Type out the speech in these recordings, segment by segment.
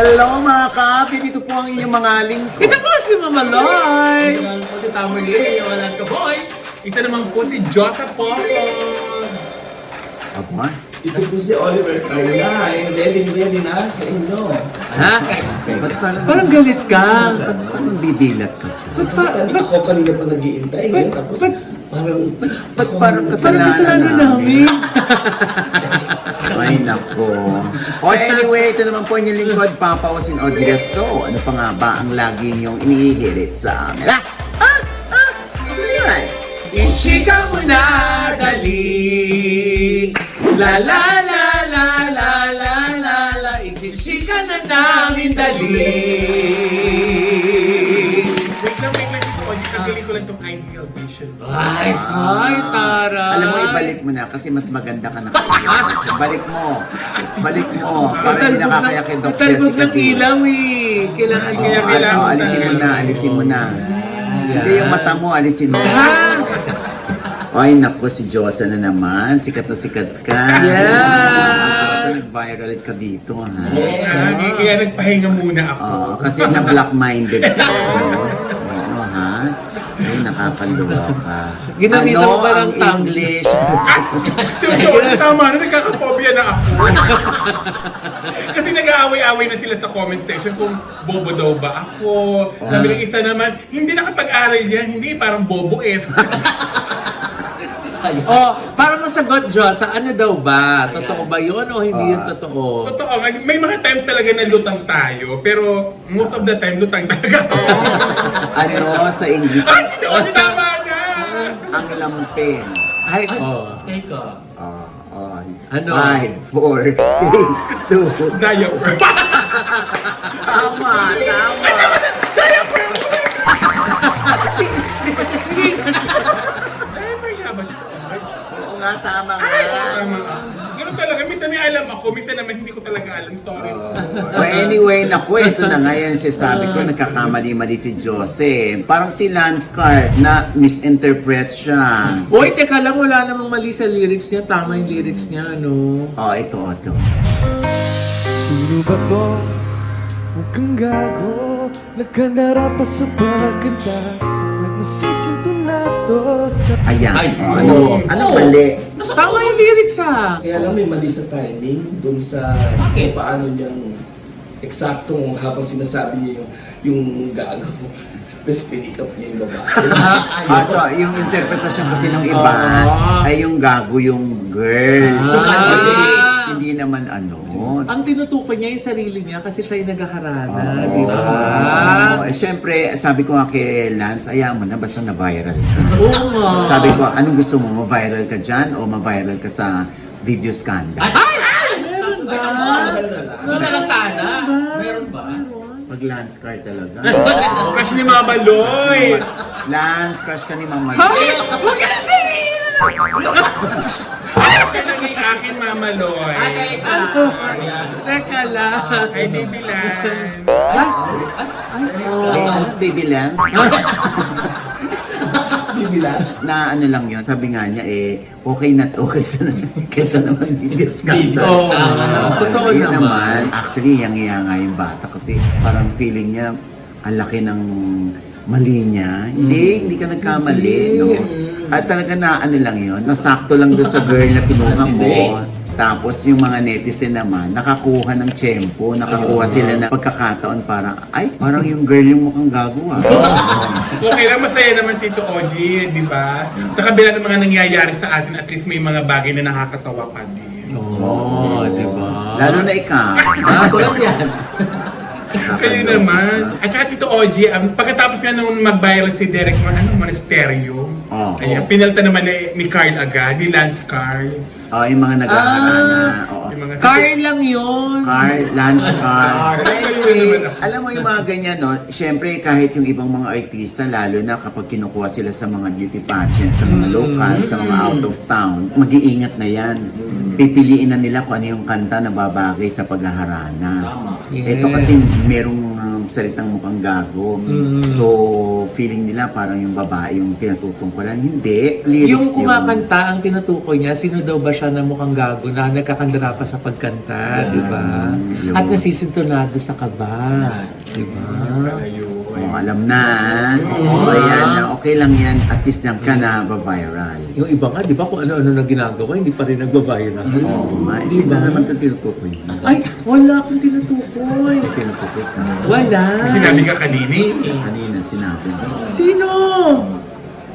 Hello mga kapi, dito po ang inyong mga lingkod. Ito po si Mama Loy! Ito naman po si Tamerlin, yung alas ka boy. Ito naman po si Joseph Popon. Aba? Ito po si Oliver Carla. Ready na sa inyo. Ha? Ba't Parang galit ka. Ba't parang bibilat ka siya? Kasi ako kanina pa nag-iintay. Tapos parang... Ba't parang Parang kasalanan kasalanan namin. Ay nako. O anyway, ito naman po inyong lingkod, Papa Osin Audrey. So, ano pa nga ba ang lagi niyong inihirit sa amin? Ay! Ichika mo na, dali. La la la la la la la la. Ichika na namin, dali. Wait lang dito. Kagaling ko lang itong ideal vision. Ay, Tara. Alam mo, ibalik mo na kasi mas maganda ka na. Balik mo. Balik mo. Para hindi nakakaya kay Doc Talbog Jessica ng ilaw eh. Kailangan Oh, kaya alisin mo na, alisin mo na. Hindi yung mata mo, alisin mo. Ha? Ay, naku, si Josa na naman. Sikat na sikat ka. Yes! Nag-viral ka dito, ha? Kaya nagpahinga muna ako. Oo, kasi na-black-minded ka. Oo, ha? Ay, nakakaloka. Ginamitan mo ba ang ng tongue? English? Tama na, nagkakapobia na ako. Kasi nag-aaway-aaway na sila sa comment section kung bobo daw ba ako. Sabi ng isa naman, hindi nakapag-aral yan, hindi parang bobo eh. Oh, para masagot, Josa, ano daw ba? Totoo ba yun o hindi yun totoo? Totoo nga, may mga times talaga na lutang tayo, pero most of the time lutang talaga ako. Ano sa English? Ay, hindi ako tama na! Ang lampin. Ay, oh. Teka. Ano? Ano? 5, 4, 3, 2. Diaper. Tama, tama. Diaper nga ba dito? Oo nga, tama nga. Tama nga. Ganun talaga, minsan may alam ako, minsan naman hindi ko talaga alam. Sorry. Oh, anyway, naku, ito na nga yan sabi ko, nagkakamali-mali si Jose. Parang si Lance Card na misinterpret siya. Uy, teka lang, wala namang mali sa lyrics niya. Tama yung lyrics niya, ano? Oh, ito. Sino ba to? Huwag kang gago. Nagkandara pa sa pagkanta at nasisinto na to sa... Ayan. Ay, Oh, ano mali? Tama yung lyrics ah. Kaya lang may mali sa timing doon sa kung paano niyang eksaktong habang sinasabi niya yung gago. Tapos pinick up niya yung babae. So, yung interpretasyon kasi ng iba ay yung gago yung girl. Hindi naman ano. Ang tinutukoy niya yung sarili niya kasi siya yung naghaharana, Oo. di ba? Siyempre, sabi ko nga kay Lance, ayaw mo na, basta na-viral ka. Oo nga. Sabi ko, anong gusto mo? Ma-viral ka dyan o ma-viral ka sa video scandal? Meron ba? Wala lang sana. Meron ba? Pag Lance car talaga. Crush ni Mama Loy. Lance, crush ka ni Mama. Ay! Huwag ka na sabihin! Kaya naging akin, Mama Loy. Teka lang. Ay, di bilan. Ay, Ano, baby Lance? Bibila. Na ano lang yun, sabi nga niya okay na to kaysa naman video scandal. Oo. Totoo Yun naman. Actually, yang-iya nga yung bata kasi parang feeling niya ang laki ng mali niya. Hindi ka nagkamali, no? At talaga na ano lang yun, nasakto lang doon sa girl na kinuha mo. Tapos yung mga netizen naman, nakakuha ng tiyempo, nakakuha sila ng pagkakataon parang, ay, parang yung girl yung mukhang gago ah. Okay lang, masaya naman Tito Ogie, di ba? Sa kabila ng mga nangyayari sa atin, at least may mga bagay na nakakatawa pa din. Oo, di ba? Lalo na ikaw. Tulad yan. Kayo naman. At saka Tito Ogie, pagkatapos nga nung mag-viral si Derek Monasterio, Oh. ayan, pinalta naman ni Carl agad, ni Lance Carl. Oh, yung mga nag-aaral oo. Yung mga Car lang yun. Car, Lance Car. Car. Anyway, alam mo yung mga ganyan, no? Siyempre, kahit yung ibang mga artista, lalo na kapag kinukuha sila sa mga beauty pageants, sa mga local, sa mga out of town, mag-iingat na yan. Pipiliin na nila kung ano yung kanta na babagay sa paghaharana. Yes. Ito kasi merong salitang mukhang gago. So, feeling nila parang yung babae yung pinatutungkulan. Hindi. Lyrics Yung yun. kumakanta, ang tinutukoy niya, sino daw ba siya na mukhang gago na nagkakandara pa sa pagkanta, di ba? yun. At nasisintonado sa kaba, di ba? Oh, alam na. Ayan, okay lang yan. At least yan ka na viral. Yung iba nga, di ba, kung ano-ano na ginagawa, hindi pa rin nagbabiral. Oo, sino naman ito tinutukoy? Ay, wala akong tinutukoy. Tinutukoy ka. Wala. Sinabi ka kanina eh. Kanina sinabi. Sino?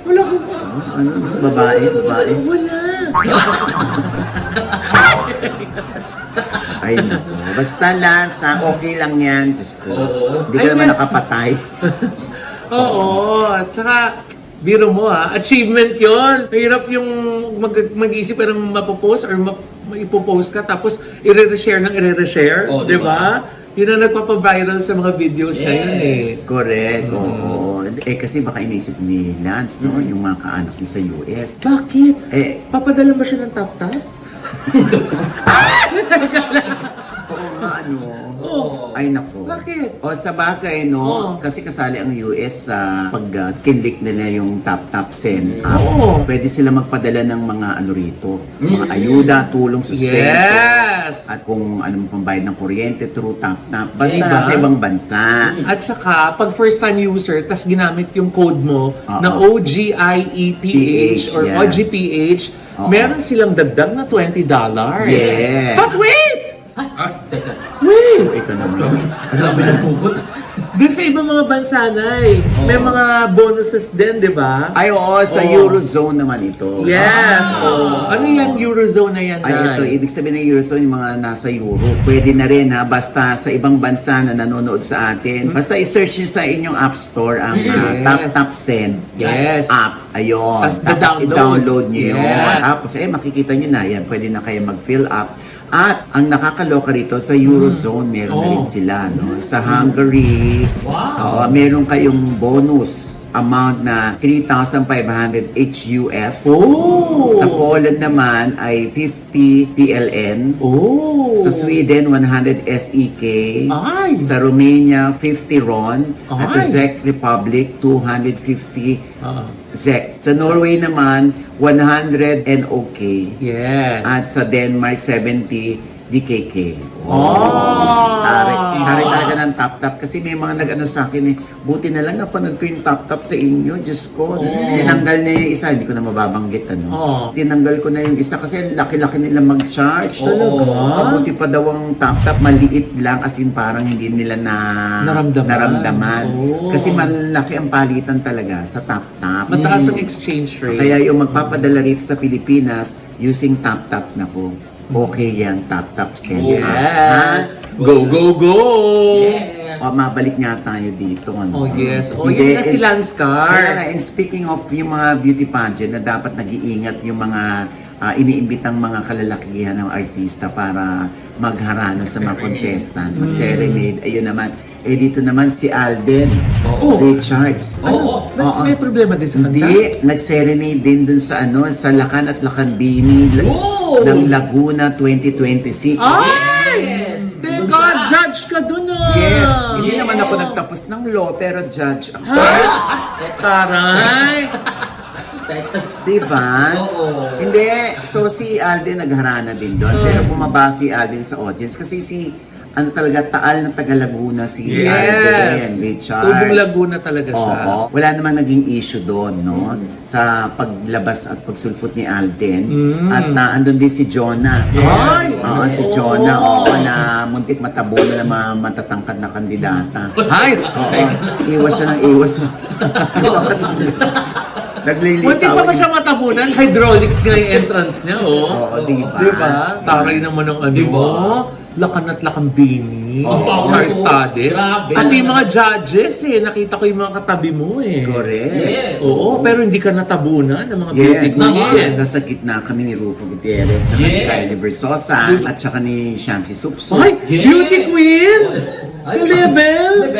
Wala akong... Ano? Babae? Wala. Ay, naku. Basta Lance, okay lang yan. Diyos ko. Hindi ka Ay, naman may- nakapatay. Oo, at saka, biro mo achievement yon. Mahirap yung mag-isip ka ng mapopost or ipopost ka tapos i-re-share ng i-re-share, Oh, di ba? Yun ang nagpapaviral sa mga videos ngayon eh. Correct, oo. Kasi baka inisip ni Lance, no? Yung mga kaanak niya sa US. Bakit? Papadala Papadala ba siya ng top-top? oo nga, ano? Oo. Ay, naku. Bakit? O, sa bagay, no? Oo. Kasi kasali ang US sa pag-kinlik nila yung top send up. Oo. Pwede sila magpadala ng mga ano rito. Mga ayuda, tulong, sustento. Yes! At kung anong pambayad ng kuryente through top. Basta Diba? nasa ibang bansa. At saka, pag first time user, tas ginamit yung code mo Oo. na OGIEPH or yeah. OGPH, Oo. meron silang dagdag na $20. Yeah. But wait! Ikaw naman. Grabe ng pugot. Dun sa ibang mga bansa na may mga bonuses din, di ba? Ay, oo, sa Oo. Eurozone naman ito. Yes! Oh. Ano yung Eurozone na yan, Ay, ito, Nay? ibig sabihin ng Eurozone, yung mga nasa Europe. Pwede na rin ha, basta sa ibang bansa na nanonood sa atin. Basta i-search nyo sa inyong app store ang Yes. Tap Send Yes. app. Ayun. Tas Tapos download. i-download nyo yun. Yes. Tapos, makikita nyo na yan. Pwede na kayo mag-fill up. At ang nakakaloka rito sa Eurozone, meron na rin sila. No? Sa Hungary, meron kayong bonus amount na 3,500 HUF. Oh! Sa Poland naman ay 50 PLN. Oh! Sa Sweden, 100 SEK. Ay! Sa Romania, 50 RON. At sa Ay! Czech Republic, 250 Ah. SEK. Sa Norway naman, 100 NOK. Yes. At sa Denmark, 70 DKK. Oh! Taray talaga ng top. Kasi may mga nag-ano sa akin buti na lang napanood ko yung top sa inyo. Diyos ko. Tinanggal niya yung isa. Hindi ko na mababanggit. Oh. Tinanggal ko na yung isa kasi laki-laki nila mag-charge. Talaga? Mabuti pa daw ang top. Maliit lang as in parang hindi nila naramdaman. Oh. Kasi malaki ang palitan talaga sa top. Mataas ang exchange rate. Kaya yung magpapadala rito sa Pilipinas using top na po. Okay yan, top send. Yes. Ha? Go, go, go! O, mabalik nga tayo dito. Ano? Oh, yes. Oh, Hindi, yun na si Lance Carr. Kaya nga, and speaking of yung mga beauty pageant na dapat nag-iingat yung mga iniimbitang mga kalalakihan ng artista para magharana sa mga contestant, mag-serenade. Ayun naman. Dito naman si Alden Richards. May problema din sa kanta? Hindi, nag-serenade din dun sa sa Lakan at Lakandini ng Laguna 2026. Ay! Teka, judge ka dun Yes, hindi naman ako nagtapos ng law, pero judge ako. Taray! Diba? Hindi, so si Alden nagharana din doon, pero bumaba si Alden sa audience kasi talaga, taal ng taga Laguna si Alden Richards. Tubong Laguna talaga siya. Oo. Wala namang naging issue doon, no? Sa paglabas at pagsulpot ni Alden. At andun din si Jonah. Ay! Oo, si Jonah, na muntik matabunan ng mga matatangkad na kandidata. Ay! Oo. Iwas siya ng iwas. Naglilisaw. Munti pa ba siya matabunan? Hydraulics nga yung entrance niya, oh. Oo, diba? Diba? Taray naman ng lakan at lakambini. Oo. Star-studded. Grabe. At yung mga judges, nakita ko yung mga katabi mo, Correct. Oo, pero hindi ka natabunan ng mga beauty Yes, queens. yes. Nasa gitna kami ni Rufo Gutierrez, saka ni Kylie Versosa, at saka ni Shamsi Supso. Ay! Beauty queen! Level!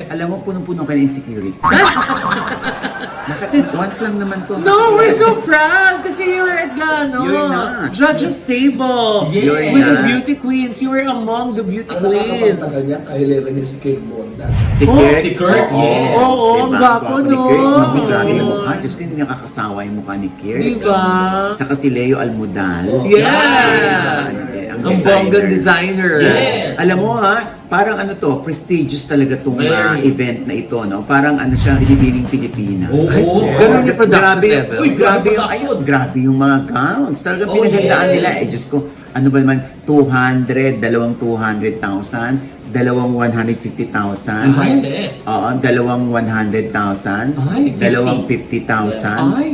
Alam mo, punong-puno ka ng insecurity. Once lang naman to. No, we're so proud kasi you're at the, You're not. Judges table. You're With the not. beauty queens. You were among the beauty Ang nakakapagtaka queens. niya, kahilera niya si Kate Bonda. Si Oh, Kurt. si Kurt, yes. Oo, ang gwapo, Gwapo ni no? Kurt. Mami, grabe yung Oo. mukha. Diyos ko, hindi nakakasawa yung mukha ni Kurt. Diba? Tsaka si Leo Almudal. Yeah. Ang Ang bonggang designer. Yes. Alam mo parang ano to, prestigious talaga tong Very. event na ito, no? Parang ano siya, Binibining Pilipinas. Oo. Ganun yung production grabe, level. Uy, grabe yung, Production. ayun, grabe yung mga gowns. Talagang Oh, pinagandaan yes. nila. Eh, Diyos ko, ano ba naman, 200, dalawang 200,000, dalawang 150,000. Prices. Oo, dalawang 100,000, Ay, 50. dalawang 50,000. Ay.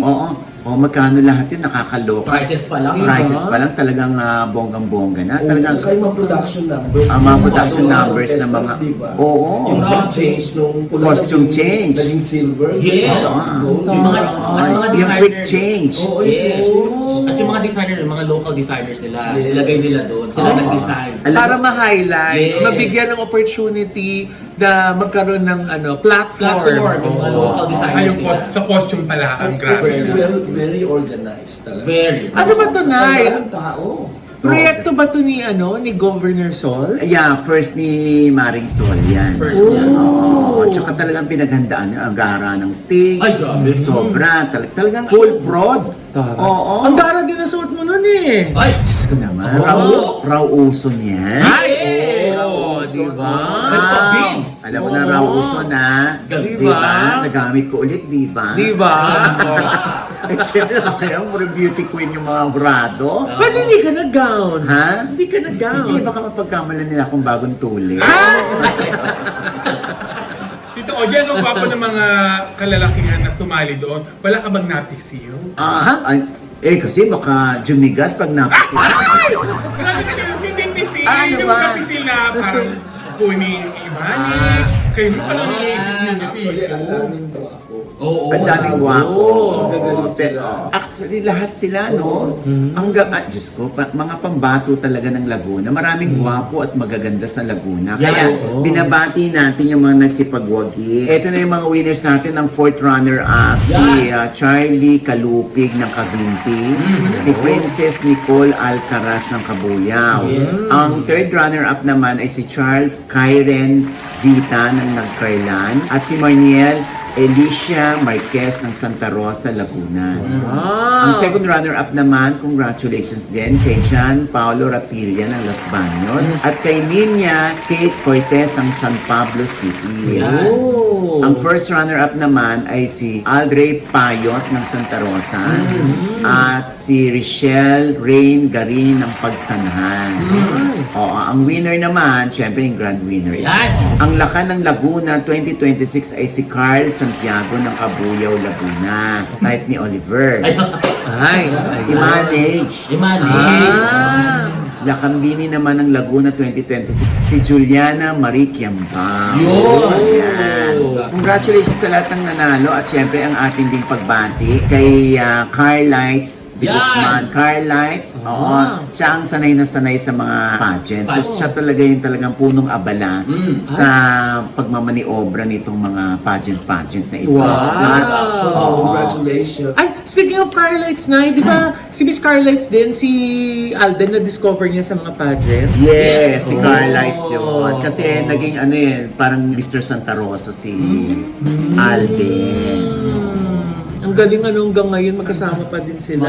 Oo, magkano lahat yun, nakakaloka. Prices pa lang. Prices pa lang, talagang bonggang-bongga na. Talagang, Tsaka yung mga production numbers. ang mga Yung production mga numbers ng mga, contestants, diba? oo. Yung pag-change nung pula Costume naging- change. Naging silver. Yes. Tapos gold. Yung mga, Oo, at mga yung designer- quick change. Oo, Yes. yes. At yung mga designer, yung mga local designers nila, Yes. nilagay nila doon. Sila Oo. nag-design. Alam Para mo- ma-highlight, Yes. mabigyan ng opportunity na magkaroon ng platform. Platform, yung mga Oo. local designers nila. Sa costume pala, ang grabe. It's very organized talaga. Very. Ano ba to, Nay? Ang tao. Proyekto ba to ni Governor Sol? Yeah, first ni Maring Sol yan. First Oh. niya. Oo, tsaka talagang pinaghandaan niya ang gara ng stage. Ay, grabe. Sobra, talagang full prod. Tara. Oo. Ang gara din ang suot mo nun eh. Ay! Diyos ko naman. Oo. Raw uso niya. Ay! Yes. Oo, di ba? Nagpa-beans. Alam mo na raw uso na. Di Di ba? ba? Nagamit ko ulit, di ba? Di ba? Eh, syempre, kaya puro beauty queen yung mga brado. Ba't hindi ka nag-gown? Ha? Hindi ka nag-gown. Hindi, baka mapagkamalan nila akong bagong tuli. Tito Ogie, ang gwapo ng mga kalalakihan na sumali doon. Wala ka bang napisil? Kasi baka jumigas pag napasin. Hindi pisil. Ah, Yung diba? napisil na parang kuning i-manage. Kayo mo pala niisip nyo na Actually, Tito. ang daming mga po. Oo. Ang daming gwapo. Magagaling sila. Actually, lahat sila, no? Diyos ko, mga pambato talaga ng Laguna. Maraming gwapo at magaganda sa Laguna. Kaya, binabati natin yung mga nagsipagwagi. Ito na yung mga winners natin ng 4th runner-up. Si Charlie Kalupig ng Cavinti. Si Princess Nicole Alcaraz ng Cabuyao. Ang 3rd runner-up naman ay si Charles Kyren Vita ng Nagcarlan. At si Marniel Alicia Marquez ng Santa Rosa, Laguna. Ang 2nd runner-up naman, congratulations din kay John Paulo Ratilla ng Los Baños at kay Ninya Kate Cortez ng San Pablo City. Oh. Ang 1st runner-up naman ay si Aldre Payot ng Santa Rosa at si Richelle Rain Garin ng Pagsanhan. Oo, ang winner naman, syempre yung grand winner. Yan. Ang lakan ng Laguna 2026 ay si Carl Santiago ng Cabuyao, Laguna. Type ni Oliver. Ay. I-manage. I-manage. Lakambini naman ng Laguna 2026, si Juliana Marie Quiambao. Yun. Yan. Congratulations sa lahat ng nanalo at syempre ang ating ding pagbati kay Carlites de Yan. Guzman. Carlites, oo, siya ang sanay na sanay sa mga pageant. So siya talaga yung talagang punong abala sa pagmamaniobra nitong mga pageant na ito. Wow. Lahat- So, oo. congratulations. Ay, speaking of Carlites, Nay, di ba si Miss Carlites din, si Alden na-discover niya sa mga pageant? Yes, si Oh. Carlites yun. Kasi naging parang Mr. Santa Rosa si Alden. Ang galing hanggang ngayon magkasama pa din sila.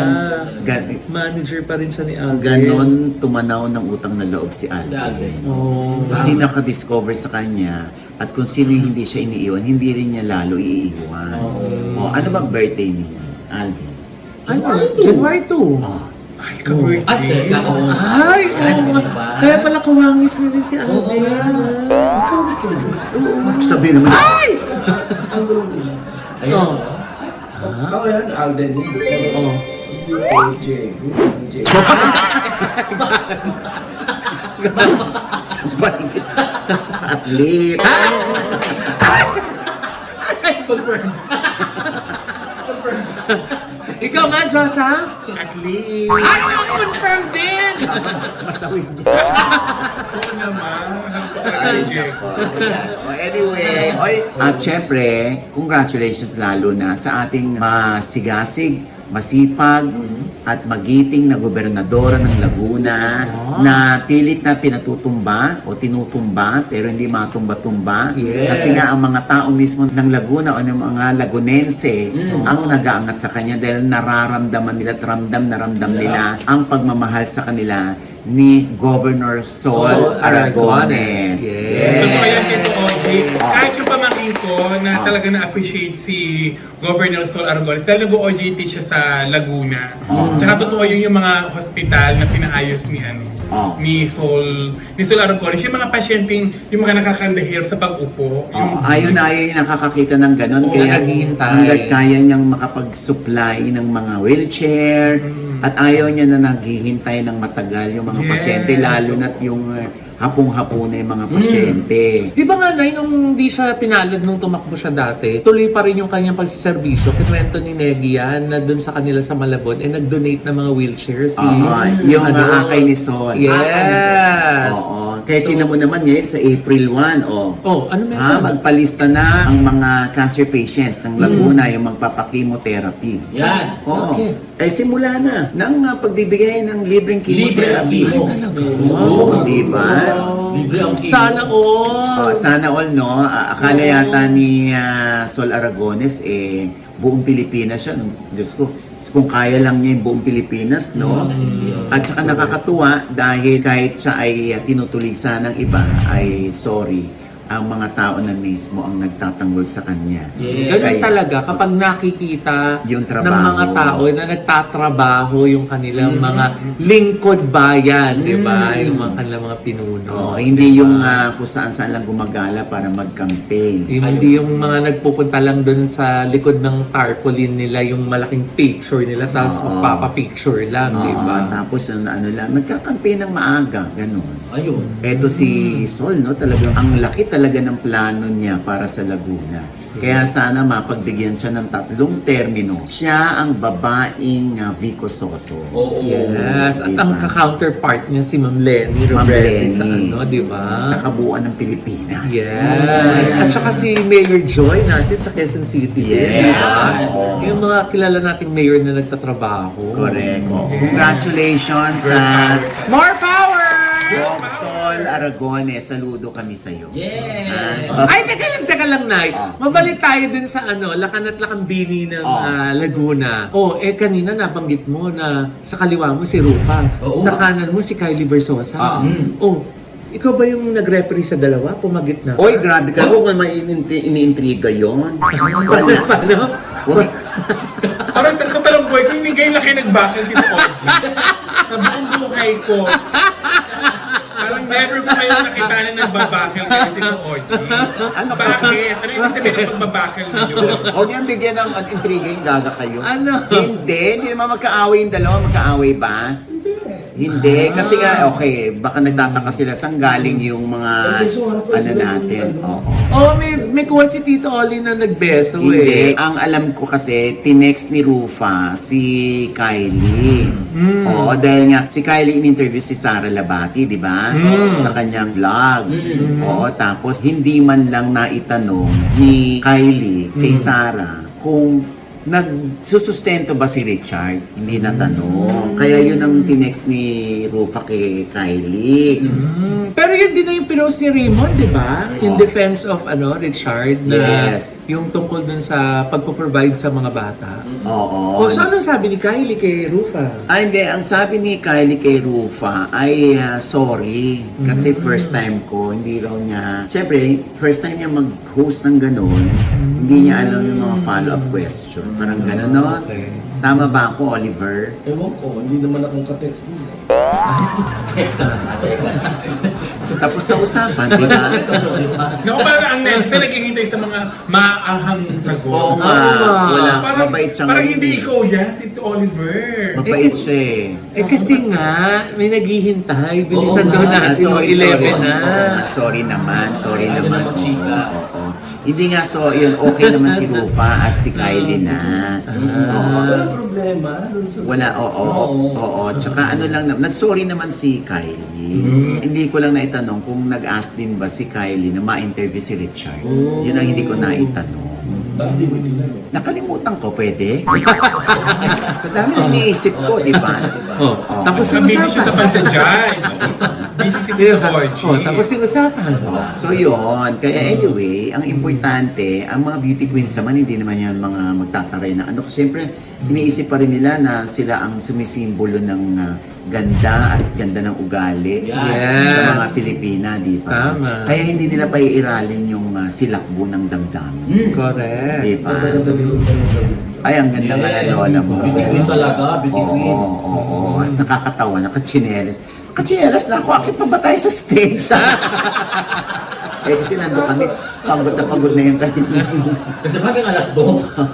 Gan- Manager pa rin siya ni Alden. Ganon tumanaw ng utang na loob si Si Alden. Alden. Oh. Kung sino naka-discover sa kanya at kung sino yung hindi siya iniiwan, hindi rin niya lalo iiwan. Ano bang birthday niya, Alden? Ano? January 2. Ay, At Ka-birthday. teka, Ay, Yan, oo. diba? Kaya pala kawangis na din si Alden. Ikaw, ikaw. sabi naman, Ang gulong nila. Oh. Ako yan, Alden. Oo. Dito, Diego. Ang Diego. sampalin kita. Athlete. confirm. Ikaw nga, Josa? At least. Ay, confirm din! Masawid niya. Oo naman. Ay, nako. Ayan. Anyway, at syempre, congratulations lalo na sa ating masigasig, masipag, at magiting na gobernadora ng Laguna na pilit na pinatutumba o tinutumba pero hindi matumba-tumba. Yes. Kasi nga ang mga tao mismo ng Laguna o ng mga Lagunense ang nag-aangat sa kanya dahil nararamdaman nila at ramdam nila ang pagmamahal sa kanila ni Governor Sol Aragones. Yes. Totoo yan, Tito Audrey. Kahit yung pamangkin ko na talaga na-appreciate si Governor Sol Aragones dahil nag-OJT siya sa Laguna. Tsaka totoo yun yung mga hospital na pinaayos ni Sol Aragones. Yung mga pasyenteng, yung mga nakakandahir sa pag-upo. Ayaw yung nakakakita ng ganon. Oo, Kaya naghihintay. hanggat kaya niyang makapag-supply ng mga wheelchair at ayaw niya na naghihintay ng matagal yung mga Yes. pasyente, lalo na't yung hapong-hapon na yung mga pasyente. Di ba nga, Nay, nung di siya pinalad nung tumakbo siya dati, tuloy pa rin yung kanyang pagsiservisyo. Kinuwento ni Negi yan na dun sa kanila sa Malabon, donate ng mga wheelchairs. Yung akay ni Sol. Yes! Oo. Kaya tinan mo naman ngayon sa April 1, Ano meron? magpalista na ang mga cancer patients ng Laguna, yung magpapakimotherapy. Yan. Oo. Okay. Simula na ng pagbibigay ng libreng chemotherapy. Libre ang chemo. Talaga? Oo, di ba? Libre ang chemo. Sana all! Sana all, no? Akala yata ni Sol Aragones, buong Pilipinas siya. Diyos ko, kung kaya lang niya yung buong Pilipinas, no? At saka nakakatuwa dahil kahit siya ay tinutulisan ng iba, ay sorry, ang mga tao na mismo ang nagtatanggol sa kanya. Yes. Ganun Kaya- talaga, kapag nakikita Yung ng trabaho. mga tao na nagtatrabaho yung kanilang mga lingkod bayan, di ba? Yung mga kanilang mga pinuno. Hindi yung kung saan-saan lang gumagala para mag-campaign. Hindi yung mga nagpupunta lang dun sa likod ng tarpaulin nila, yung malaking picture nila, tapos Oo. magpapapicture lang, di ba? Tapos ano lang, nagka-campaign ng maaga, ganun. Ayun. Eto si Sol, no, talagang ang laki talaga ng plano niya para sa Laguna. Kaya sana mapagbigyan siya ng 3 termino. Siya ang babaeng Vico Soto. Oo. Yes, at Diba? ang ka-counterpart niya si Ma'am Lenny Ma'am Robretti sa Lenny. di ba? Sa kabuuan ng Pilipinas. Yes. At saka si Mayor Joy natin sa Quezon City. Yes. Di ba? Oo. Yung mga kilala nating mayor na nagtatrabaho. Correct. Congratulations sa More power! Gov. Sol Aragones. Saludo kami sa'yo. Yeah. Ay, teka lang, Nay. Ah. Mabalik tayo dun sa Lakan at Lakambini ng Laguna. Kanina nabanggit mo na sa kaliwa mo si Rufa. Oo. Sa kanan mo si Kylie Versosa. Ikaw ba yung nag-referee sa dalawa? Pumagit na. Oy, grabe ka. Huwag mo iniintriga yun. Paano? Parang sa katalang buhay ko, hindi ngayon na kayo nag-backal dito, Audrey. Sa buong buhay ko, parang never ko kayo nakita na nagbabakal kayo dito, Audrey. Ano ba? Bakit? Ano yung sabihin ng pagbabakal niyo? Huwag yung bigyan ng intriga yung gaga kayo. Ano? Hindi naman magkaaway yung dalawa. Magkaaway ba? Hindi. Kasi nga, okay, baka nagtataka sila saan galing yung mga Nagbesuhan pa sila natin. yung Oo. May kuha si Tito Oli na nagbeso Hindi. Ang alam ko kasi, tinext ni Rufa si Kylie. Oo, dahil nga si Kylie in-interview si Sara Labati, di ba? Sa kanyang vlog. Oo, tapos hindi man lang naitanong ni Kylie kay Sara kung nagsusustento ba si Richard? Hindi natanong. Kaya yun ang tinext ni Rufa kay Kylie. Pero yun din na yung pinost ni Raymond, di ba? In defense of Richard, na Yes. yung tungkol dun sa pagpo-provide sa mga bata. Oo. So anong sabi ni Kylie kay Rufa? Hindi. Ang sabi ni Kylie kay Rufa ay sorry. Kasi first time ko, hindi raw niya... Siyempre, first time niya mag-host ng ganun, hindi niya alam yung mga follow-up question. Parang gano'n, no? Okay. Tama ba ako, Oliver? Ewan ko, hindi naman akong ka-text nila. Tapos sa usapan, di ba? Naku, parang ang netizen naghihintay sa mga maahang Oo sagot. nga. Wala. Parang, Mabait siya parang ngayon. hindi ikaw yan, Tito Oliver. Mabait siya eh. Kasi nga, may naghihintay. Bilisan Oo daw nga. natin. Sorry, 11 na. Sorry naman. Sorry Ayaw naman. na magchika. Oo. Hindi nga, so yun, okay naman si Rufa at si Kylie na. Walang problema. Dun sa... Wala, oo. Tsaka ano lang, nag-sorry naman si Kylie. Hindi ko lang naitanong kung nag-ask din ba si Kylie na ma-interview si Richard. Yun ang hindi ko naitanong. Bakit di mo tinanong? Nakalimutan ko, pwede? Sa dami na iniisip ko, di ba? Oh, tapos Busy siya sa sinusapan. pantadyan. Busy si Tito Orgy. Oh, tapos sinusapan. So yun, kaya anyway, ang importante, ang mga beauty queens naman, hindi naman yan mga magtataray na ano. Siyempre, iniisip pa rin nila na sila ang sumisimbolo ng ganda at ganda ng ugali Yes. sa mga Pilipina, di ba? Tama. Kaya hindi nila paiiralin yung silakbo ng damdamin. Correct. Di ba? Ganda-ganda ka ng gawin. Ay, ang ganda nga na lola mo. Beauty talaga, beauty queen. Oo. At nakakatawa, nakachinelas. Nakachinelas na ako, akit pa ba tayo sa stage? Kasi nandun kami, pagod na yung kanya. Kasi hanggang alas 2,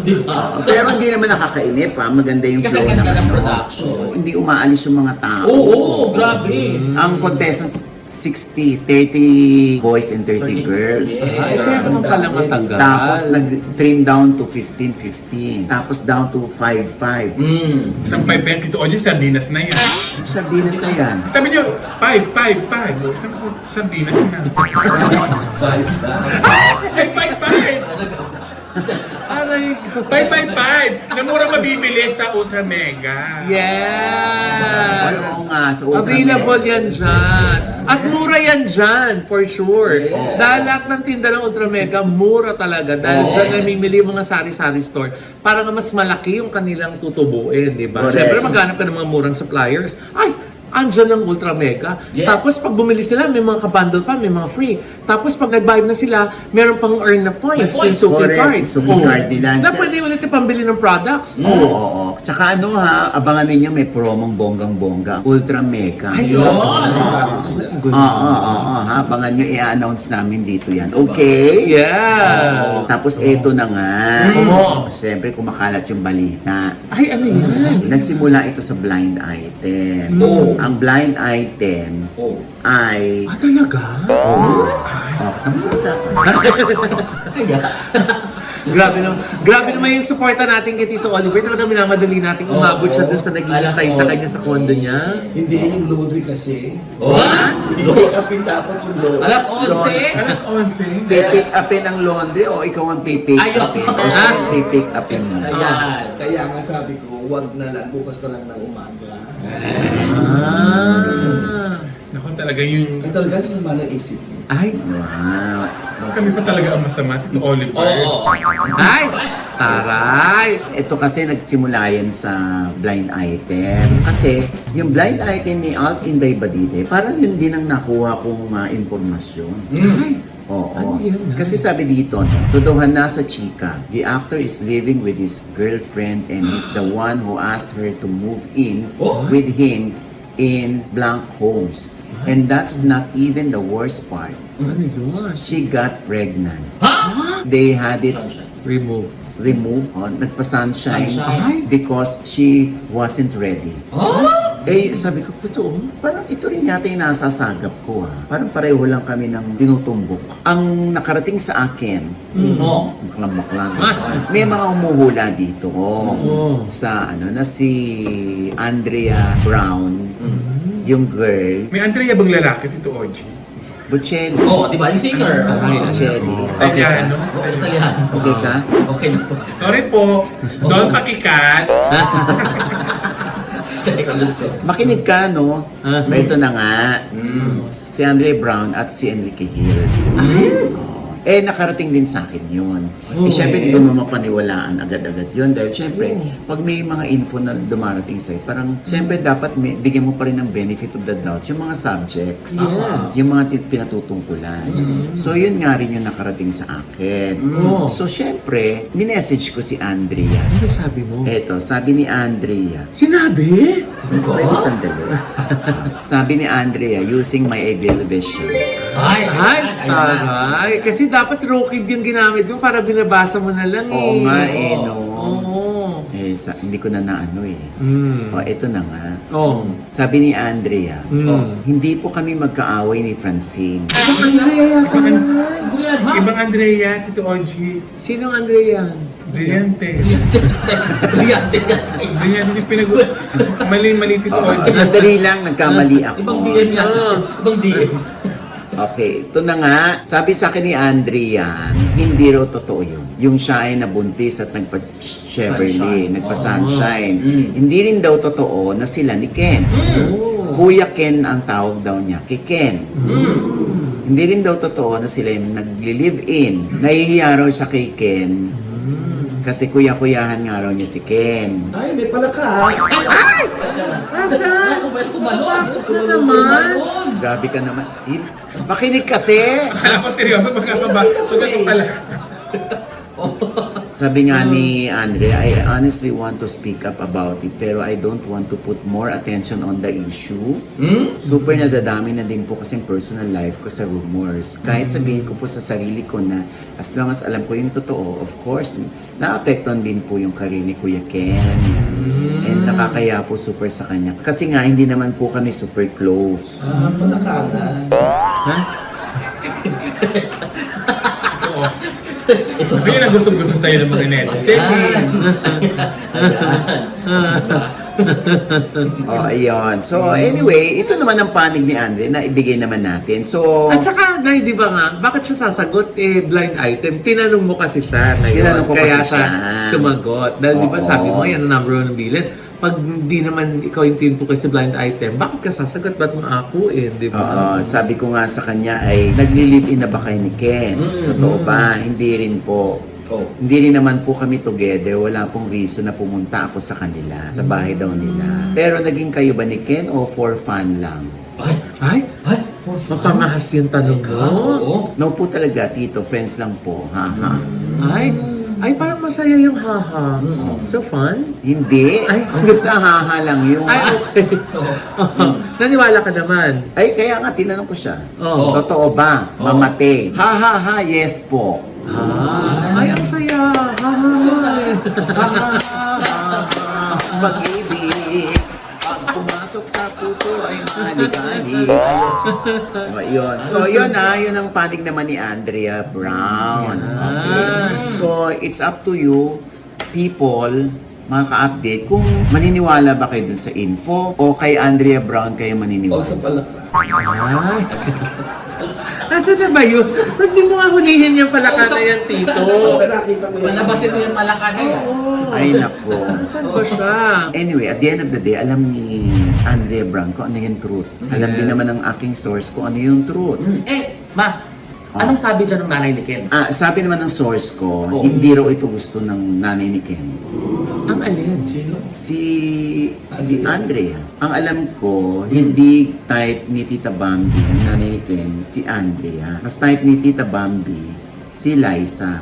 di ba? Pero hindi naman nakakainip ha, maganda yung Kasi flow ganda ng ng ano. production. Hindi umaalis yung mga tao. Oo, grabe. Ang contestants, 60, 30 boys and 30 girls. Ay, kaya naman pala matagal. Tapos nag-trim down to 15-15. Tapos down to 5-5. Isang 5 Tito Orgy, sardinas na yan. Sardinas na yan. Sabi niyo, 5. Isang sardinas na. Five ba? Ay, 5. Aray ko. 5. Na mura mabibili sa Ultra Mega. Ay, Yes! oo nga, sa Ultra Available Mega. yan dyan. At mura yan dyan, for sure. Dahil lahat ng tinda ng Ultra Mega, mura talaga. Dahil dyan namimili yung mga sari-sari store para nga mas malaki yung kanilang tutubuin, di ba? Correct. Siyempre, maghanap ka ng mga murang suppliers. Ay, andyan ang Ultra Mega. Yes. Tapos pag bumili sila, may mga kabundle pa, may mga free. Tapos pag nag-buy na sila, meron pang earn na points, May yung points. Suki Correct, card. Suki card nila. Na pwede ulit pambili ng products. Oo. Tsaka ano ha, abangan ninyo may promong bonggang-bongga. Ultra Mega. Ay, Yun. Oo, ha. Abangan nyo, i-announce namin dito yan. Okay? Yeah. Oo. Tapos eto na nga. Oo. Siyempre, kumakalat yung balita. Ay, ano yan? Nagsimula ito sa blind item. Ang blind item ay... Ah, talaga? Tapos usapan. Grabe naman yung suporta natin kay Tito Oliver. Talaga minamadali natin umabot siya dun sa naghihintay sa kanya sa kondo niya. Hindi yung laundry kasi. What? Pipick upin dapat yung laundry. Alas 11? Alas 11. Pipick upin ang laundry o ikaw ang pipick Ayun. upin? Ha? Pipick upin mo. Ayan. Kaya nga sabi ko, wag na lang, bukas na lang ng umaga. Ah. Naku, talaga yung... Kasi talaga sasama ng isip mo. Ay. Wow. Kami pa talaga ang masama, Tito Oliver. Oo. Ay. Taray. Ito kasi nagsimula yan sa blind item. Kasi yung blind item ni Alt Inday Badide, parang yun din ang nakuha kong impormasyon. Ay. Oo. Ano yun? Kasi sabi dito, no, totohan na sa chika, the actor is living with his girlfriend and he's the one who asked her to move in with him in blank homes. And that's not even the worst part. Ano yun? She got pregnant. Ha? They had it Sunshine. Remove. removed on, nagpa-sunshine Sunshine? because she wasn't ready. Huh? Eh, sabi ko, totoo, parang ito rin yata yung nasasagap ko ha. Parang pareho lang kami ng tinutumbok. Ang nakarating sa akin, No. baklang, may mga humuhula dito. Sa ano, na si Andrea Brown, yung girl, May Andrea bang lalaki, Tito Orgy? Bocelli. Oo, di ba? Yung singer. Ay, Bocelli. Okay ka? Italiano? Oo, Italiano. Okay ka? Okay na po. Sorry po, Don Pakikat. Teka, Luzon. Makinig ka, no? Ito na nga. Si Andre Brown at si Enrique Hill. Eh, nakarating din sa akin yun. Eh, syempre, hindi ko mapaniwalaan agad-agad yun. Dahil syempre, pag may mga info na dumarating sa'yo, parang, syempre, dapat bigyan mo pa rin ng benefit of the doubt yung mga subjects. Yung mga pinatutungkulan. So, yun nga rin yung nakarating sa akin. So, syempre, minessage ko si Andrea. Ano sabi mo? Eto, sabi ni Andrea, Sinabi? pwede sandali. Sabi ni Andrea, using my ideal vision. Ay, Ay, taray. Kasi dapat rokid yung ginamit mo para binabasa mo na lang eh. Oo nga eh, no? Oo. Eh, hindi ko na naano eh. Mm. O, ito na nga. Oh. Sabi ni Andrea, Mm. hindi po kami magkaaway ni Francine. Andrea yata yan. Andrea, ma. Ibang Andrea, Tito Ogie. Sinong Andrea yan? Brillante. Brillante siya. Brillante yung mali Tito Oo, Ogie. sandali lang, nagkamali ako. Ibang DM yan. Ibang DM. Okay, ito na nga. Sabi sa akin ni Andrea, hindi raw totoo yun. Yung siya ay nabuntis at nagpa-Cheverly, Sunshine. nagpa-sunshine. Oh. Hindi rin daw totoo na sila ni Ken. Kuya Ken ang tawag daw niya kay Ken. Hindi rin daw totoo na sila yung nagli-live-in. Nahihiya raw siya kay Ken. Kasi kuya-kuyahan nga raw niya si Ken. Ay, may pala ka ha. Asa? Tumalon. Pasok na naman. Grabe ka naman. Makinig kasi! Akala ko seryoso pala. Sabi nga ni Andre, I honestly want to speak up about it pero I don't want to put more attention on the issue. Super nadadami na din po kasing personal life ko sa rumors. Kahit sabihin ko po sa sarili ko na as long as alam ko yung totoo, of course, naapektuhan din po yung career ni Kuya Ken. And nakakaya po super sa kanya. Kasi nga, hindi naman po kami super close. Ah, pala ka nga. Oo. Ito yun ang gusto sa'yo ng mga netizen. Oh, ayun. So, anyway, ito naman ang panig ni Andre na ibigay naman natin. So, At saka, Nay, di ba nga, bakit siya sasagot? Blind item. Tinanong mo kasi siya ngayon. Tinanong ko kaya kasi siya. sumagot. Dahil di ba Oo. sabi mo, yan ang number one ng bilin. Pag hindi naman ikaw yung tinto kasi blind item, bakit ka sasagot? Ba't mo ako di ba? oo, sabi ko nga sa kanya ay nagli-live-in na ba kayo ni Ken? Totoo ba? Hindi rin po. Oh. Hindi rin naman po kami together. Wala pong reason na pumunta ako sa kanila. Sa bahay daw nila. Pero naging kayo ba ni Ken o for fun lang? Ay, For fun. mapangahas yung tanong mo. Oo. No po talaga, Tito. Friends lang po. Haha. Ay, parang masaya yung haha. So fun? Hindi. Ay. Sa haha lang yun. Ay, okay. Naniwala ka naman. Ay, kaya nga, tinanong ko siya. Oo. Totoo ba? Mamate. Ha ha ha, yes po. Ay, ang saya. Haha. Ha ha ha ha, pag-ibig. Pag pumasok sa puso ay halik-halik. Yun. So, yun yun ang panig naman ni Andrea Brown. Okay. So, it's up to you, people, mga ka-update, kung maniniwala ba kayo dun sa info o kay Andrea Brown kayo O maniniwala. sa pala ka. Ay. Nasaan na ba yun? Ba't di mo nga hulihin yung palaka na yan, Tito? Basta nakita ko yan. Malabasin mo yung palaka na yan. Ay, nako. Nasaan ba siya? Anyway, at the end of the day, alam ni Andrea Brown kung ano yung truth. Alam din naman ng aking source kung ano yung truth. Ma, anong sabi dyan ng nanay ni Ken? Sabi naman ng source ko, hindi raw ito gusto ng nanay ni Ken. Ang alin? Sino? Si Andrea. Ang alam ko, hindi type ni Tita Bambi, ang nanay ni Ken, si Andrea. Mas type ni Tita Bambi, si Liza,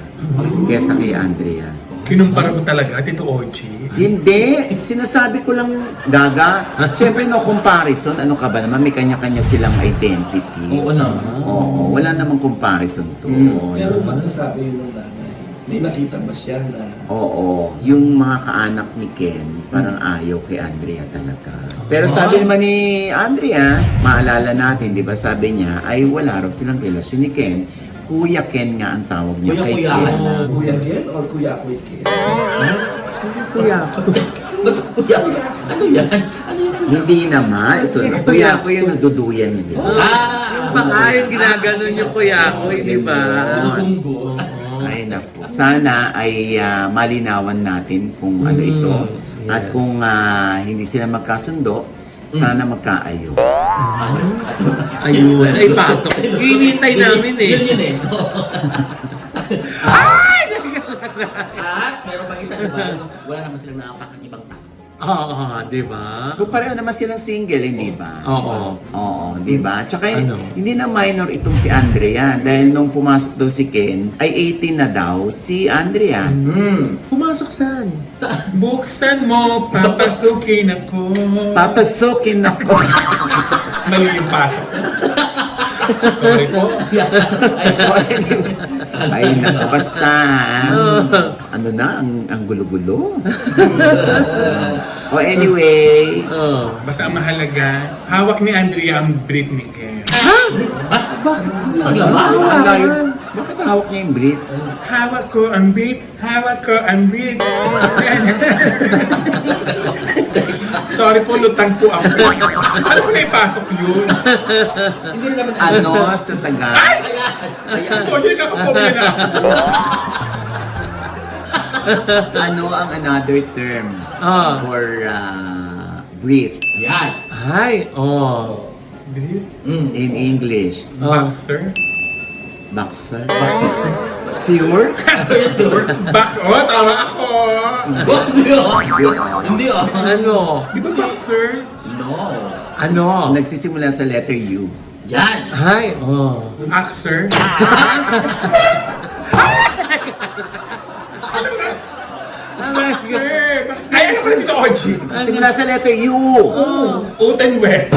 kesa kay Andrea. Kinumpara mo talaga, Tito Ogie. Hindi, sinasabi ko lang gaga. Siyempre no comparison, ano ka ba naman, may kanya-kanya silang identity. Oo na. Oo, wala namang comparison to. Pero ba't nasabi yun ng nanay? May nakita ba siya na... Oo, yung mga kaanak ni Ken, parang ayaw kay Andrea talaga. Pero sabi naman ni Andrea, maalala natin, di ba sabi niya, ay wala raw silang relasyon ni Ken. Kuya Ken nga ang tawag niya kay Kuya-kuyahan Ken. na. Kuya Ken or Kuya Koy Ken? Hindi kuya ko. Ba't kuya? Ano yan? Ano yan? Hindi naman, ito na. Kuya ko yung nagduduyan niya. Yung paa, yung ginaganon yung kuya ko, di ba? Tunggo. Ay naku. Sana ay malinawan natin kung ano ito. At kung hindi sila magkasundo, sana magkaayos. Ayun, ay pasok. Hinintay namin eh. Yun eh. Ay! At meron pang isa, diba? Wala naman silang nakakakibang tao. Oo, di ba? Kung pareho naman silang single, hindi ba? Oo. Oo, di ba? Tsaka Ano? hindi na minor itong si Andrea dahil nung pumasok daw si Ken, ay 18 na daw si Andrea. Pumasok saan? Buksan mo, papasukin ako. Papasukin ako. Mali yung pasok. Sorry po. Ay, naku, basta. Ano na, ang gulo-gulo. Anyway. Oh. Basta ang mahalaga, hawak ni Andrea ang Britney Care. Ang layo. Bakit hawak niya yung brief? Hawak ko ang Brit, hawak ko ang Brit. Sorry po, lutang po ako. Ano ko na ipasok yun? Hindi rin naman Ano sa Tagalog? Ay! Ito, hindi nakakapobya na ako. Ano ang another term for briefs Yan. Ay, oh. Brit? in English? Boxer? Boxer? Sure? Box, oh, tama ako. Hindi Hindi Ano? Di ba boxer? No. Ano? Nagsisimula sa letter U. Yan. Ay, oh. Axer? Axer! Ay, ano ko na dito, Oji? Nagsisimula sa letter U. Utenwe.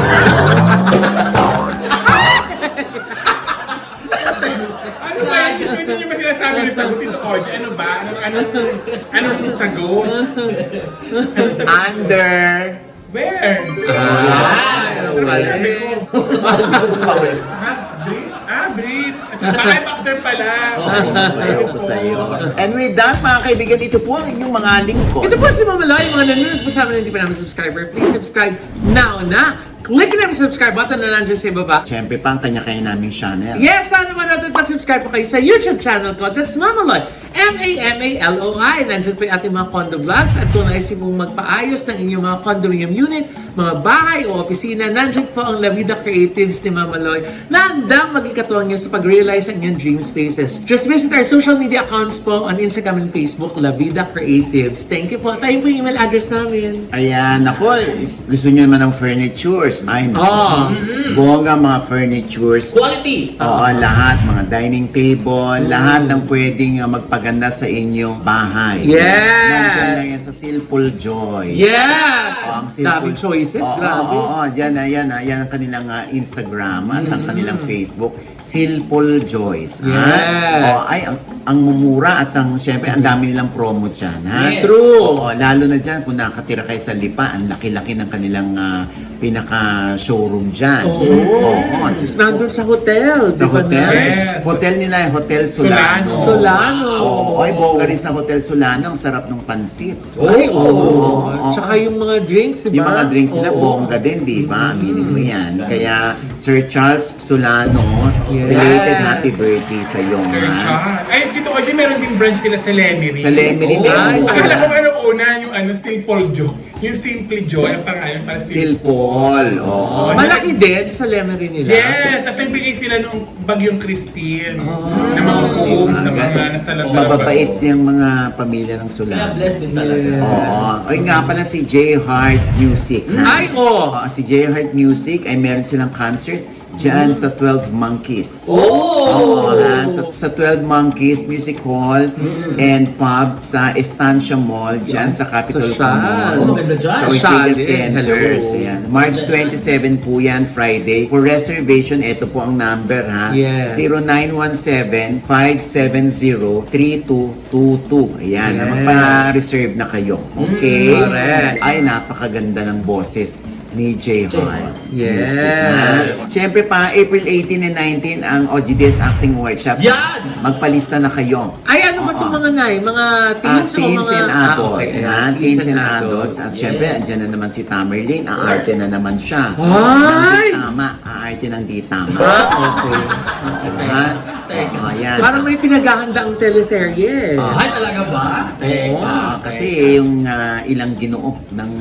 Ano ba yan? Hindi niyo ba sinasabi yung sagot dito, Oji? Ano ba? Anong sagot? Ano sagot? Under. Where? Ano ba yun? Sabi ko, Bawal. ha? Brief? Brief. Ay, boxer pala. Ayaw ko sa'yo. And with that, mga kaibigan, ito po ang inyong mga lingkod. Ito po si Mama Loy, mga nanonood po sa amin na hindi pa namin subscriber. Please subscribe now na. Click na yung subscribe button na nandiyan sa ibaba. Siyempre pa ang kanya-kanya naming channel. Yes, sana naman natin pag-subscribe po kayo sa YouTube channel ko. That's Mama Loy. M-A-M-A-L-O-I. Nandiyan po yung ating mga condo vlogs. At kung naisip mong magpaayos ng inyong mga condominium unit, mga bahay o opisina, nandiyan po ang La Vida Creatives ni Mama Loy na handang magikatuwang nyo sa pag-realize ang inyong dream spaces. Just visit our social media accounts po on Instagram and Facebook, La Vida Creatives. Thank you po. Tayo po yung email address namin. Ayan, ako, gusto niyo naman ng furnitures. Ay, naku. Oh. Bongga mga furnitures. Quality. Oo, lahat, mga dining table, lahat ng pwedeng magpaganda sa inyong bahay. Yes! Nandiyan na yan sa Silpul Joy. Yes! Ang Daming choices, grabe. Yan ang kanilang Instagram at ang kanilang Facebook, Silpul Joys. Yes. Ang mumura at syempre, ang dami nilang promo dyan. Ha? Yes. True. Oo, lalo na dyan, kung nakatira kayo sa Lipa, ang laki-laki ng kanilang pinaka-showroom dyan. Oo, Diyos ko. Nandun sa hotel. Sa di ba hotel. na? Yes. Hotel nila, Hotel Solano. Solano. Oo, ay bongga rin sa Hotel Solano. Ang sarap ng pansit. Ay, oo. Oo. Tsaka yung mga drinks, di ba? Yung mga drinks nila, Oo. bongga din, di ba? Aminin mo yan. Kaya, Sir Charles Solano, Yes. belated happy birthday sa iyo, Sir ha? Charles. Ay, dito, Oji, meron din branch sila sa Lemery. Sa Lemery din. Ay, Akala ko ano una, yung Simple Joy. Yung Simply Joy, ang pangalan para Silpol. Oo. Malaki din sa Lemery nila. Yes! At nagbigay sila noong bagyong Christine. Na mga poem sa mga nasalata. Mababait yung mga pamilya ng Kaya Solano. blessed din talaga. Oo. Ay nga pala si J Heart Music. ha? Ay, oo. Si J Heart Music ay meron silang concert dyan sa 12 Monkeys. Oh! Oo, ha? Sa 12 Monkeys Music Hall and Pub sa Estancia Mall dyan sa Capitol Social. Mall. Oh, maganda dyan. Sa Ortigas Social, Centers. hello. Ayan. March 27 po yan, Friday. For reservation, ito po ang number, ha? Yes. 0917-570-3222. Ayan, Yes. magpa-reserve na kayo. Okay? correct. Ay, napakaganda ng boses ni J. Hart. Yes. Music, ha? Siyempre pa, April 18 and 19 ang OGDS Acting Workshop. Yan! Magpalista na kayo. Ay, ano ba Oo. itong mga nay? Mga teens o Teens mga... and adults. okay. ha? Teens and adults. At Yes. syempre, andyan na naman si Tamerlane. Aarte na naman siya. Ay! Ng di tama. Aarte ng di tama. Okay. Ha? Oo, yan. Parang may pinaghahanda ang teleserye. Ay, talaga ba? Teka. Kasi yung ilang ginoo ng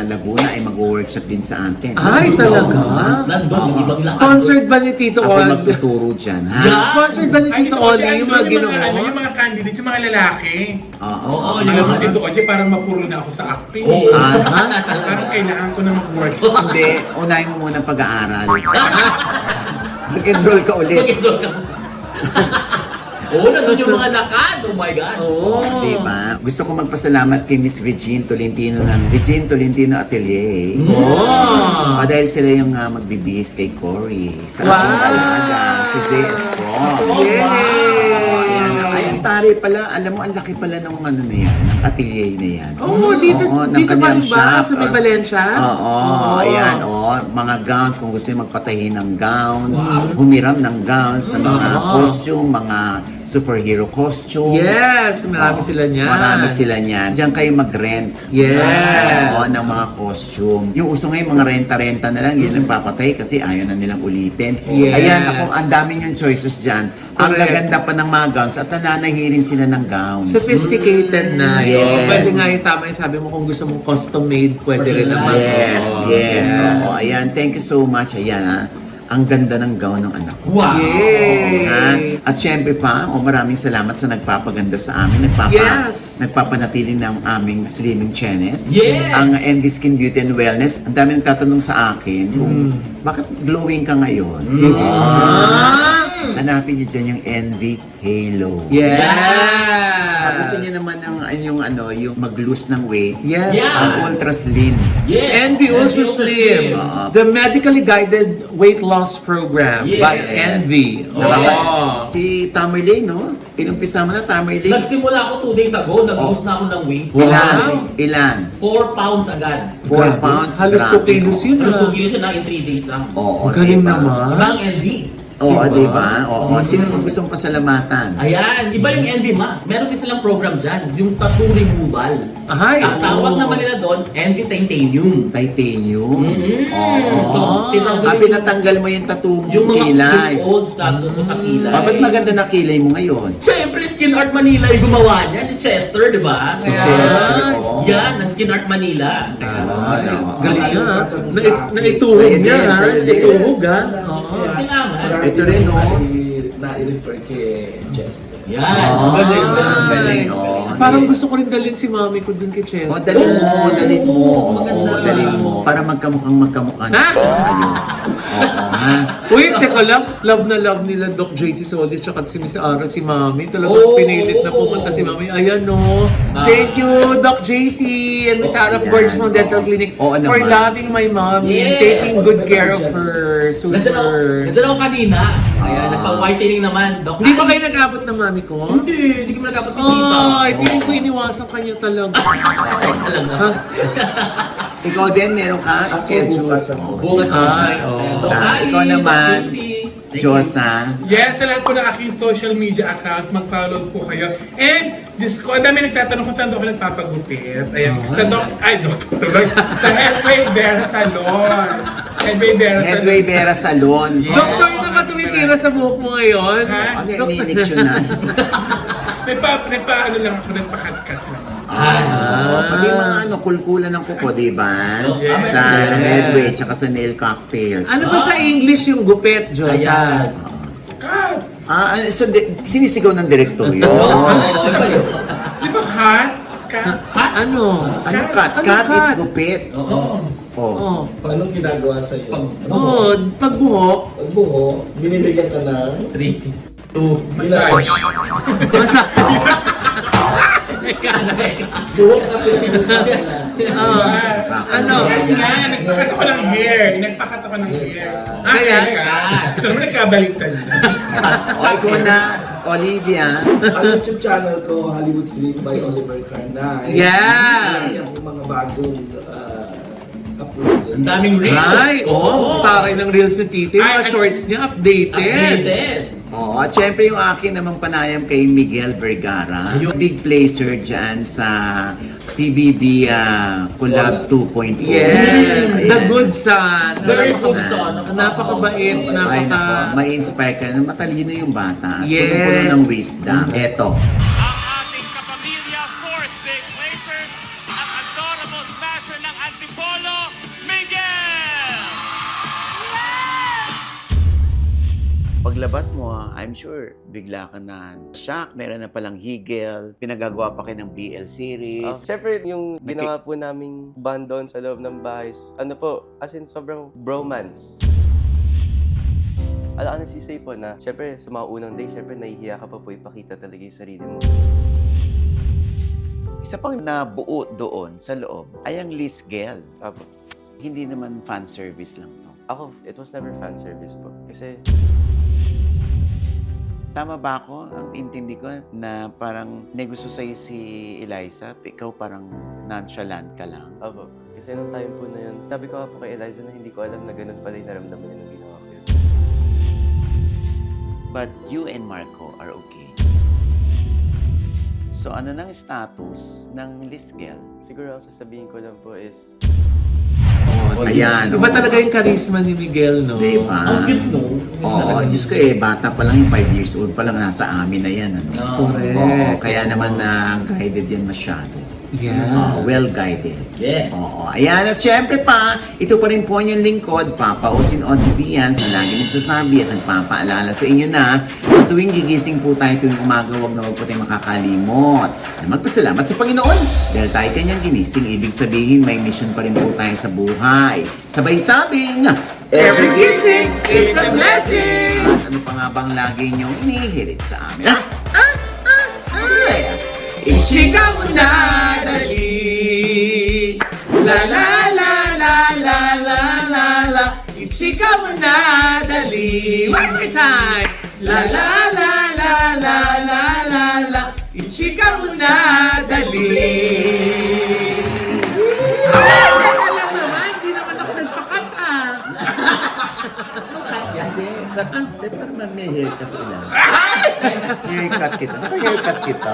Laguna ay mag-workshop din sa atin. Ay, talaga? Nandun, yung ibang lahat. Sponsored ba ni Tito Ako Ollie? magtuturo dyan, ha? Yeah. Sponsored ba ni Ay, Tito Tito Oji, Ollie yung andun mga yung ginoo? yung mga candidate, yung mga lalaki. Oo. Oo, Alam yung mo, mga... Tito Oji, parang mapuro na ako sa acting. Oo. Parang kailangan ko na mag-workshop. Hindi, unahin mo muna ang pag-aaral. Mag-enroll ka ulit. Mag-enroll ka. Oo, nandun yung mga lakad. Oh my God. Oo. Diba? Gusto ko magpasalamat kay Miss Regine Tolentino ng Regine Tolentino Atelier. Oh. Dahil sila yung magbibihis kay Cory. Sa Wow. aking alaga, si JS Pro. Yay! Ay, ang tari pala, alam mo, ang laki pala ng ano na yan, ng atelier na yan. Oo, dito, Oo, ng dito pa kanyang rin ba? shop. Sa may Valencia? Oo, ayan, mga gowns, kung gusto niyo magpatahi ng gowns, humiram ng gowns, sa mga costume, mga superhero costumes. Yes, marami Oo, sila niyan. Marami sila niyan. Diyan kayo mag-rent. Yes. Oo, ng mga costume. Yung uso ngayon, mga renta-renta na lang, yun ang papatay kasi ayaw na nilang ulitin. Yes. Ayan, ako, ang daming yung choices dyan. Ang Correct. gaganda pa ng mga gowns at nananahirin sila ng gowns. Sophisticated na. Yes. Pwede nga yung tama yung sabi mo kung gusto mong custom made, pwede rin naman. Yes, Oo. yes. Yeah. Oo, ayan. Thank you so much. Ayan, ha. Ang ganda ng gown ng anak ko. Wow. Yay! Ha? At syempre pa, maraming salamat sa nagpapaganda sa amin. Yes! Nagpapanatili ng aming slimming chenes. Yes! Ang ND Skin Beauty and Wellness. Ang dami nagtatanong sa akin kung bakit glowing ka ngayon. Hanapin niyo dyan yung NV Halo. Yeah! Pag gusto niyo naman yung mag-lose ng weight, Yes. Yeah. ang Ultra Slim. Yes. Envy Ultra Slim. The medically guided weight loss program Yes. by Envy. Oh. Si Tamerlane, no? Inumpisa mo na, Tamerlane. Nagsimula ako 2 days ago, nag-lose na ako ng weight. Wow. Ilan? 4 pounds agad. 4 pounds. Halos 2 grabe. kilos yun. Halos ah. 2 kilos na in 3 days lang. Oo, Galing diba? naman. Iba ang envy. Oo, diba? Oo. Sino pang gustong pasalamatan? Ayan, iba yung envy ma. Meron din silang program dyan, yung tattoo removal. Ay, Ang tawag oo. naman nila doon, envy titanium. Titanium? Mm-hmm. So, Ah, pinatanggal mo yung tattoo mo yung mga kilay. yung old tattoo ko sa kilay. Ba't maganda na kilay mo ngayon? Siyempre, Skin Art Manila yung gumawa niya, ni Chester, di ba? Si Chester, oo. Yan, ng Skin Art Manila. Galing na. Ayaw tatanong sa akin. Naituhog Sa'yo niya, din, ha? sa'yo din. Naituhog, ha? Oo. Kailangan. Ito rin, no? Na-refer kay Chester. Yan. Oo, Galing. galing, oh. Parang gusto ko rin dalhin si mami ko dun kay Chester. Oh, dalhin mo, dalhin mo. Oo, Maganda. dalhin mo. Para magkamukha Ha? na kayo. Oo, ha? Uy, teka lang. Love na love nila Doc JC Solis tsaka si Miss Ara, si Mami. Talagang Oo. pinilit na pumunta si Mami. Ayan, no. Thank you, Doc JC and Miss Ara Ayan. Gorgeous Dental Clinic Oo for naman. loving my mommy and Yes. taking good care of her. Nandiyan ako kanina. Kaya nagpa-whitening naman, Doc. Hindi ba kayo nag-abot ng mami ko? Hindi kami nagkapot ni Tita. Ay, feeling ko iniwasan kanya talaga. Talaga. Ikaw din, meron ka? Ako, Schedule. bukas ako. Bukas na. Ay, oo. Doc, Ah, ay, ikaw Doc naman. Lucy. Diyos, ha? Yes, sa lahat po ng aking social media accounts, mag-follow po kayo. And, Diyos ko, ang dami nagtatanong kung saan doon ako nagpapagupit. Ayan, sa sa Headway Vera Salon. Headway Vera Salon. Headway Vera Salon. Doktor na ka tumitira sa buhok mo ngayon? Ha? Ano yung iniiksyonan? Nagpa-ano lang ako, nagpakat-kat lang. Pati mga kulkulan ng kuko, di ba? Yes. Sa Headway, tsaka sa nail cocktails. Ano ba sa English yung gupet, Diyos? Ayan. Kat! Sinisigaw ng direktor yun. Oo, iba yun. Di ba kat? Kat? Ano? Ano cut? Ano Cut is cut? gupit. Oo. Oh. Oh. Paano ginagawa sa'yo? Oh, pagbuhok. Pag buho, binibigyan ka ng 3, 2, Massage. Masa. buho ka pinag-usapan na. Ano? Yan, nagpakat ako ng hair. Nagpakat ako ng hair. Kaya? Hair ka. Ito naman nagkabaliktad na. O, ikaw na, Olivia. Ang YouTube channel ko, Hollywood Street by Oliver Carnay. Yeah! Marami akong mga bagong upload. Ang daming reels. Ay, oh, taray ng reels ni Titi. Mga Ay, shorts niya updated. Updated. Oo, at syempre yung akin namang panayam kay Miguel Vergara. Big placer dyan sa PBB Collab 2.0. Yes, Ayan. the good son. Very Good good son. son. Napakabait, Ay, nako, napaka... ma-inspire ka. Matalino yung bata. Yes. Punong-puno ng wisdom. Eto. ang ating kapamilya, fourth big placers, ang adorable smasher ng Antipolo, Miguel! Paglabas mo, I'm sure, bigla ka na shock. Meron na palang higel. Pinagagawa pa kayo ng BL series. Siyempre, yung ginawa po naming band doon sa loob ng bahay, ano po, as in sobrang bromance. I'll honestly say po na, syempre, sa mga unang day, syempre, nahihiya ka pa po ipakita talaga yung sarili mo. Isa pang nabuo doon sa loob ay ang Liz Gel. Apo. Hindi naman fan service lang to. Ako, it was never fan service po. Kasi, Tama ba ako? Ang intindi ko na parang may gusto sa'yo si Eliza, ikaw parang nonchalant ka lang. apo. Kasi nung time po na yun, sabi ko nga po kay Eliza na hindi ko alam na ganun pala yung naramdaman niya nung ginawa ko yun. But you and Marco are okay. So ano nang status ng Liz Gel? Siguro ang sasabihin ko lang po is, Ayan. Iba talaga yung charisma ni Miguel, no? Diba? Ang cute, no? Oo, Diyos ko bata pa lang yung 5 years old pa lang nasa amin na yan. Ano? Correct. Oo, kaya naman na guided yan masyado. Yeah. Well guided. Yes. Oo, ayan. At syempre pa, ito pa rin po yung lingkod, Papa Osin OGB yan, na lagi nagsasabi at nagpapaalala sa inyo na sa tuwing gigising po tayo tuwing umaga, huwag na huwag po tayong makakalimot na magpasalamat sa Panginoon. Dahil tayo kanyang ginising, ibig sabihin may mission pa rin po tayo sa buhay. Sabay sabing, every gising is a blessing! At ano pa nga bang lagi niyong inihirit sa amin? Ichika mo na dali. La la la la la la la la. Ichika mo na dali. One more time. La la la la la la la la. Ichika mo na dali. Ay, teka lang naman. Hindi naman ako nagpakat ah. Hindi, cut. Parang may haircut sa ilan. Haircut kita. Naka-haircut kita.